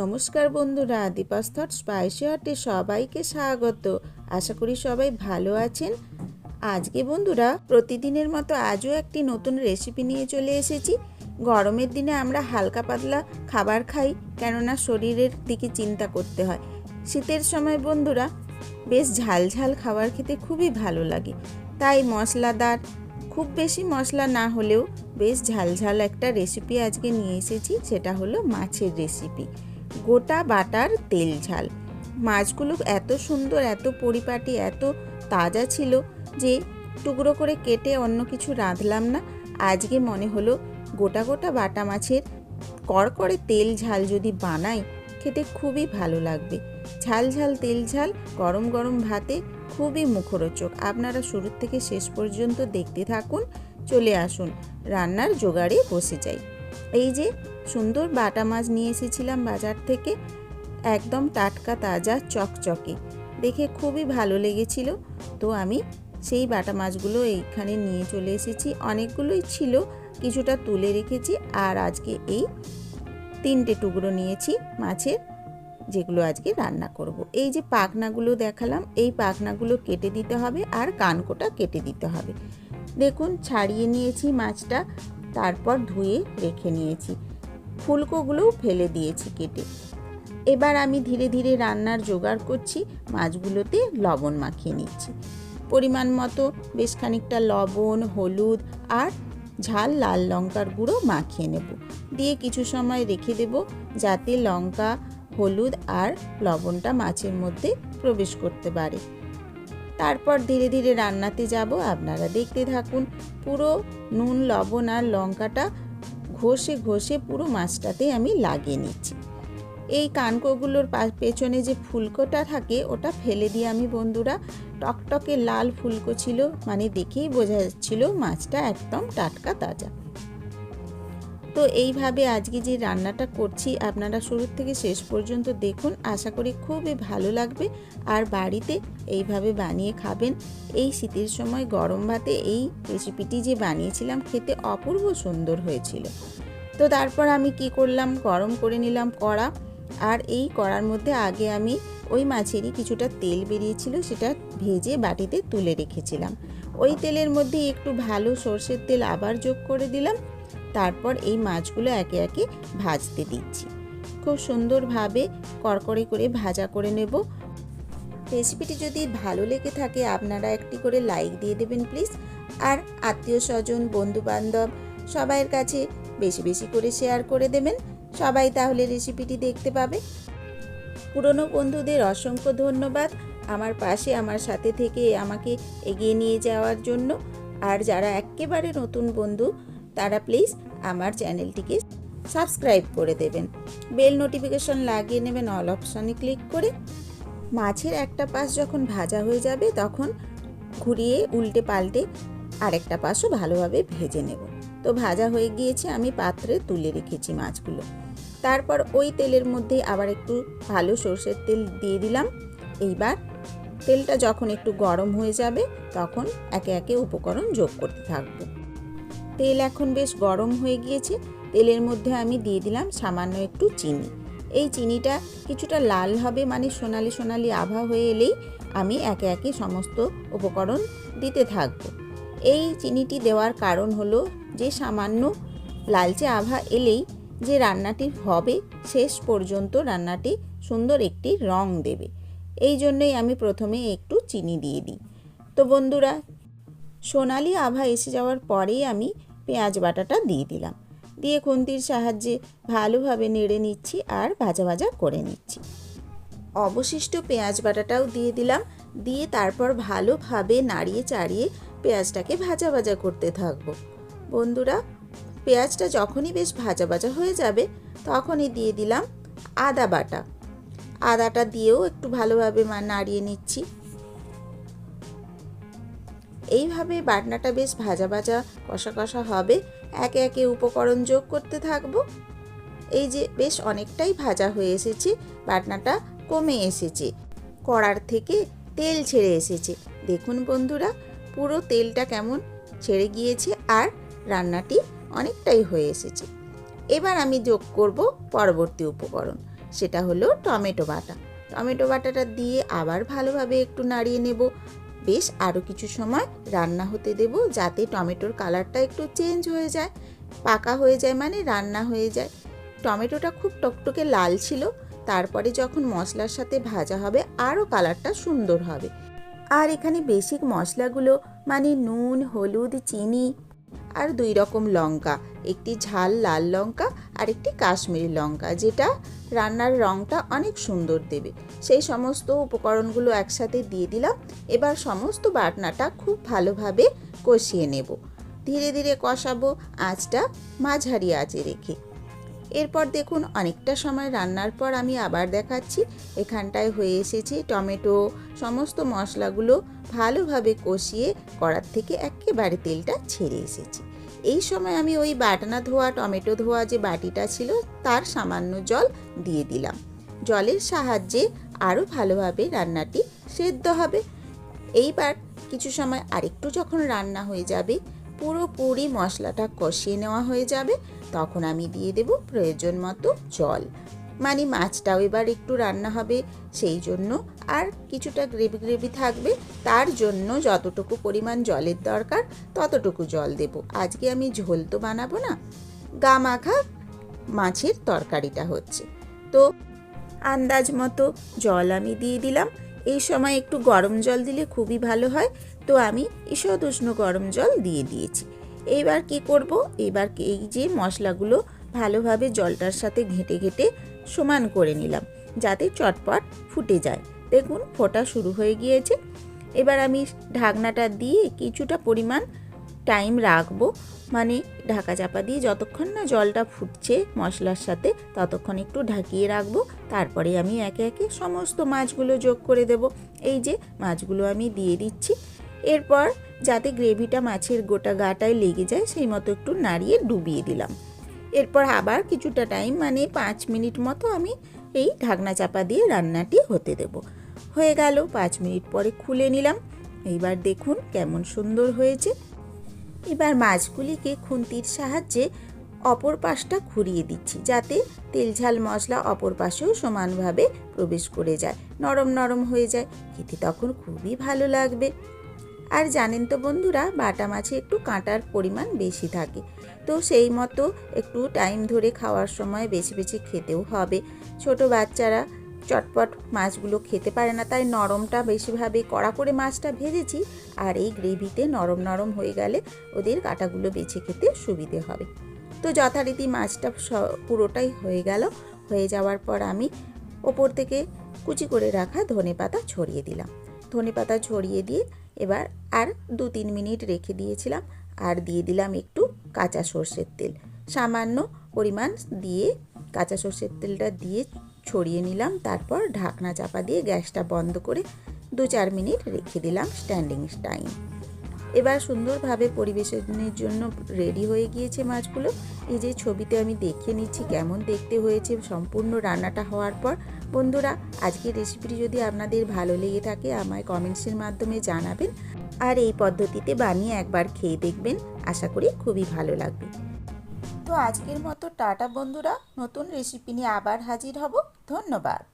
নমস্কার বন্ধুরা, DipasThoughtSpicyHot সবাইকে স্বাগত। আশা করি সবাই ভালো আছেন। আজকে বন্ধুরা প্রতিদিনের মতো আজও একটি নতুন রেসিপি নিয়ে চলে এসেছি। গরমের দিনে আমরা হালকা পাতলা খাবার খাই, কেননা শরীরের দিকে চিন্তা করতে হয়। শীতের সময় বন্ধুরা বেশ ঝাল ঝাল খাবার খেতে খুবই ভালো লাগে, তাই মশলাদার খুব বেশি মশলা না হলেও বেশ ঝাল ঝাল একটা রেসিপি আজকে নিয়ে এসেছি। সেটা হলো মাছের রেসিপি, গোটা বাটার তেল ঝাল। মাছগুলো এত সুন্দর, এত পরিপাটি, এত তাজা ছিল যে টুকরো করে কেটে অন্য কিছু রাঁধলাম না। আজকে মনে হলো গোটা গোটা বাটা মাছের কড়কড়ে তেল ঝাল যদি বানাই, খেতে খুবই ভালো লাগবে। ঝাল ঝাল তেল ঝাল গরম গরম ভাতে খুবই মুখরোচক। আপনারা শুরু থেকে শেষ পর্যন্ত দেখতে থাকুন। চলে আসুন রান্নার জোগাড়ে বসে যাই। এই যে সুন্দর বাটা মাছ নিয়ে এসেছিলাম বাজার থেকে, একদম টাটকা তাজা চকচকে, দেখে খুবই ভালো লেগেছিল। তো আমি সেই বাটা মাছগুলো এইখানে নিয়ে চলে এসেছি। অনেকগুলোই ছিল, কিছুটা তুলে রেখেছি। আর আজকে এই 3টে টুকরো নিয়েছি মাছের, যেগুলো আজকে রান্না করব। এই যে পাখনাগুলো দেখালাম, এই পাখনাগুলো কেটে দিতে হবে আর কানকোটা কেটে দিতে হবে। দেখুন ছাড়িয়ে নিয়েছি মাছটা, তারপর ধুয়ে রেখে নিয়েছি। ফুলকোগুলোও ফেলে দিয়েছি কেটে। এবার আমি ধীরে ধীরে রান্নার জোগাড় করছি। মাছগুলোতে লবণ মাখিয়ে নিচ্ছি পরিমাণ মতো, বেশ খানিকটা লবণ, হলুদ আর ঝাল লাল লঙ্কার গুঁড়ো মাখিয়ে নেব। দিয়ে কিছু সময় রেখে দেব, যাতে লঙ্কা, হলুদ আর লবণটা মাছের মধ্যে প্রবেশ করতে পারে। তারপর ধীরে ধীরে রান্নাতে যাব, আপনারা দেখতে থাকুন। পুরো নুন, লবণ আর লঙ্কাটা ঘষে ঘষে পুরো মাছটাতে আমি লাগিয়ে নিচ্ছি। এই কানকোগুলোর পেছনে যে ফুলকোটা থাকে ওটা ফেলে দিয়ে আমি বন্ধুরা, টকটকে লাল ফুলকো ছিল, মানে দেখেই বোঝা যাচ্ছিল মাছটা একদম টাটকা তাজা। তো এইভাবে আজকে যে রান্নাটা করছি আপনারা শুরু থেকে শেষ পর্যন্ত দেখুন, আশা করি খুবই ভালো লাগবে। আর বাড়িতে এইভাবে বানিয়ে খাবেন। এই শীতের সময় গরম ভাতে এই রেসিপিটি যে বানিয়েছিলাম, খেতে অপূর্ব সুন্দর হয়েছিল। তো তারপর আমি কি করলাম, গরম করে নিলাম কড়া। আর এই কড়ার মধ্যে আগে আমি ওই মাছেরই কিছুটা তেল বেরিয়েছিল, সেটা ভেজে বাটিতে তুলে রেখেছিলাম। ওই তেলের মধ্যে একটু ভালো সর্ষের তেল আবার যোগ করে দিলাম। তারপর এই মাছগুলো একে একে ভাজতে দিচ্ছি। খুব সুন্দরভাবে কড়কড়ে করে ভাজা করে নেব। রেসিপিটি যদি ভালো লেগে থাকে আপনারা একটি করে লাইক দিয়ে দেবেন প্লিজ। আর আত্মীয় স্বজন, বন্ধুবান্ধব সবাইয়ের কাছে বেশি বেশি করে শেয়ার করে দেবেন, সবাই তাহলে রেসিপিটি দেখতে পাবে। পুরনো বন্ধুদের অসংখ্য ধন্যবাদ আমার পাশে, আমার সাথে থেকে আমাকে এগিয়ে নিয়ে যাওয়ার জন্য। আর যারা একেবারে নতুন বন্ধু, তারা প্লিজ আমার চ্যানেলটিকে সাবস্ক্রাইব করে দেবেন, বেল নোটিফিকেশন লাগিয়ে নেবেন অল অপশানে ক্লিক করে। মাছের একটা পাশ যখন ভাজা হয়ে যাবে, তখন ঘুরিয়ে উল্টে পাল্টে আরেকটা পাশও ভালোভাবে ভেজে নেব। তো ভাজা হয়ে গিয়েছে, আমি পাত্রে তুলে রেখেছি মাছগুলো। তারপর ওই তেলের মধ্যে আবার একটু ভালো সর্ষের তেল দিয়ে দিলাম। এইবার তেলটা যখন একটু গরম হয়ে যাবে, তখন একে একে উপকরণ যোগ করতে থাকব। তেল এখন বেশ গরম হয়ে গিয়েছে। তেলের মধ্যে আমি দিয়ে দিলাম সামান্য একটু চিনি। এই চিনিটা কিছুটা লাল হবে, মানে সোনালি সোনালি আভা হয়ে এলেই আমি একে একে সমস্ত উপকরণ দিতে থাকব। এই চিনিটি দেওয়ার কারণ হলো যে সামান্য লালচে আভা এলেই যে রান্নাটি হবে, শেষ পর্যন্ত রান্নাটি সুন্দর একটি রং দেবে। এই জন্যই আমি প্রথমে একটু চিনি দিয়ে দিই। তো বন্ধুরা, সোনালি আভা এসে যাওয়ার পরেই আমি পেঁয়াজ বাটাটা দিয়ে দিলাম। দিয়ে খুন্তির সাহায্যে ভালোভাবে নেড়ে নিচ্ছি আর ভাজা ভাজা করে নিচ্ছি। অবশিষ্ট পেঁয়াজ বাটাটাও দিয়ে দিলাম। দিয়ে তারপর ভালোভাবে নাড়িয়ে চাড়িয়ে পেঁয়াজটাকে ভাজা ভাজা করতে থাকবো। বন্ধুরা, পেঁয়াজটা যখনই বেশ ভাজা ভাজা হয়ে যাবে, তখনই দিয়ে দিলাম আদা বাটা। আদাটা দিয়েও একটু ভালোভাবে নাড়িয়ে নিচ্ছি। এইভাবে বাটনাটা বেশ ভাজা ভাজা কষা কষা হবে, একে একে উপকরণ যোগ করতে থাকবো। এই যে বেশ অনেকটাই ভাজা হয়ে এসেছে, বাটনাটা কমে এসেছে, কড়ার থেকে তেল ছেড়ে এসেছে। দেখুন বন্ধুরা, পুরো তেলটা কেমন ছেড়ে গিয়েছে আর রান্নাটি অনেকটাই হয়ে এসেছে। এবার আমি যোগ করব পরবর্তী উপকরণ, সেটা হলো টমেটো বাটা। টমেটো বাটাটা দিয়ে আবার ভালোভাবে একটু নাড়িয়ে নেব। বেশ আরও কিছু সময় রান্না হতে দেব, যাতে টমেটোর কালারটা একটু চেঞ্জ হয়ে যায়, পাকা হয়ে যায়, মানে রান্না হয়ে যায়। টমেটোটা খুব টকটকে লাল ছিল, তারপরে যখন মশলার সাথে ভাজা হবে আরও কালারটা সুন্দর হবে। আর এখানে বেসিক মশলাগুলো মানে নুন, হলুদ, চিনি আর 2 রকম লঙ্কা, একটি ঝাল লাল লঙ্কা আর একটি কাশ্মীরি লঙ্কা, যেটা রান্নার রঙটা অনেক সুন্দর দেবে। সেই সমস্ত উপকরণগুলো একসাথে দিয়ে দিলাম। এবার সমস্ত বাটনাটা খুব ভালোভাবে কষিয়ে নেব। ধীরে ধীরে কষাবো, আঁচটা মাঝারি আঁচে রেখে। এরপর দেখুন অনেকটা সময় রান্নার পর আমি আবার দেখাচ্ছি, এখানটায় হয়ে এসেছে। টমেটো সমস্ত মশলাগুলো ভালোভাবে কষিয়ে কড়ার থেকে একেবারে তেলটা ছেড়ে এসেছে। এই সময় আমি ওই বাটনা ধোয়া টমেটো ধোয়া যে বাটিটা ছিল তার সামান্য জল দিয়ে দিলাম। জলের সাহায্যে আরও ভালোভাবে রান্নাটি সেদ্ধ হবে। এইবার কিছু সময় আরেকটু যখন রান্না হয়ে যাবে, পুরোপুরি মশলাটা কষিয়ে নেওয়া হয়ে যাবে, তখন আমি দিয়ে দেব প্রয়োজন মতো জল। মানে মাছটাও এবার একটু রান্না হবে, সেই জন্য আর কিছুটা গ্রেভি গ্রেভি থাকবে, তার জন্য যতটুকু পরিমাণ জলের দরকার ততটুকু জল দেব। আজকে আমি ঝোল তো বানাবো না, গা মাখা মাছের তরকারিটা হচ্ছে, তো আন্দাজ মতো জল আমি দিয়ে দিলাম। এই সময় একটু গরম জল দিলে খুবই ভালো হয়, তো আমি ঈষৎ উষ্ণ গরম জল দিয়ে দিয়েছি। এইবার কি করব, এবার এই যে মশলাগুলো ভালোভাবে জলটার সাথে ঘেঁটে ঘেঁটে সমান করে নিলাম, যাতে চটপট ফুটে যায়। দেখুন ফোটা শুরু হয়ে গিয়েছে। এবার আমি ঢাকনাটা দিয়ে কিছুটা পরিমাণ টাইম রাখবো, মানে ঢাকা চাপা দিয়ে যতক্ষণ না জলটা ফুটছে মশলার সাথে ততক্ষণ একটু ঢাকিয়ে রাখবো। তারপরে আমি একে একে সমস্ত মাছগুলো যোগ করে দেব। এই যে মাছগুলো আমি দিয়ে দিচ্ছি। এরপর যাতে গ্রেভিটা মাছের গোটা গাটায় লেগে যায় সেই মতো একটু নাড়িয়ে ডুবিয়ে দিলাম। এরপর আবার কিছুটা টাইম মানে 5 মিনিট মতো আমি এই ঢাকনা চাপা দিয়ে রান্নাটি হতে দেব। হয়ে গেল, 5 মিনিট পরে খুলে নিলাম। এইবার দেখুন কেমন সুন্দর হয়েছে। এবার মাছগুলিকে খুন্তির সাহায্যে অপর পাশটা ঘুরিয়ে দিচ্ছি, যাতে তেল ঝাল মশলা অপর পাশেও সমানভাবে প্রবেশ করে যায়, নরম নরম হয়ে যায়, খেতে তখন খুবই ভালো লাগবে। আর জানেন তো বন্ধুরা, বাটা মাছে একটু কাঁটার পরিমাণ বেশি থাকে, তো সেই মতো একটু টাইম ধরে খাওয়ার সময় বেছে বেছে খেতেও হবে। ছোট বাচ্চারা চটপট মাছগুলো খেতে পারে না, তাই নরমটা বেশিভাবে কড়া করে মাছটা ভেজেছি, আর এই গ্রেভিতে নরম নরম হয়ে গেলে ওদের কাঁটাগুলো বেছে খেতে সুবিধে হবে। তো যথারীতি মাছটা পুরোটাই হয়ে গেল। হয়ে যাওয়ার পর আমি ওপর থেকে কুচি করে রাখা ধনেপাতা ছড়িয়ে দিলাম। ধনেপাতা ছড়িয়ে দিয়ে এবার আর 2-3 মিনিট রেখে দিয়েছিলাম, আর দিয়ে দিলাম একটু কাঁচা সর্ষের তেল, সামান্য পরিমাণ দিয়ে কাঁচা সর্ষের তেলটা দিয়ে ছড়িয়ে নিলাম। তারপর ঢাকনা চাপা দিয়ে গ্যাসটা বন্ধ করে 2-4 মিনিট রেখে দিলাম স্ট্যান্ডিং টাইম। এবার সুন্দরভাবে পরিবেশনের জন্য রেডি হয়ে গিয়েছে মাছগুলো। এই যে ছবিতে আমি দেখে নিচ্ছি কেমন দেখতে হয়েছে সম্পূর্ণ রান্নাটা হওয়ার পর। বন্ধুরা, আজকের রেসিপিটি যদি আপনাদের ভালো লেগে থাকে আমায় কমেন্টসের মাধ্যমে জানাবেন, আর এই পদ্ধতিতে বানিয়ে একবার খেয়ে দেখবেন, আশা করি খুবই ভালো লাগবে। তো আজকের মতো টাটা বন্ধুরা, নতুন রেসিপি নিয়ে আবার হাজির হব। ধন্যবাদ।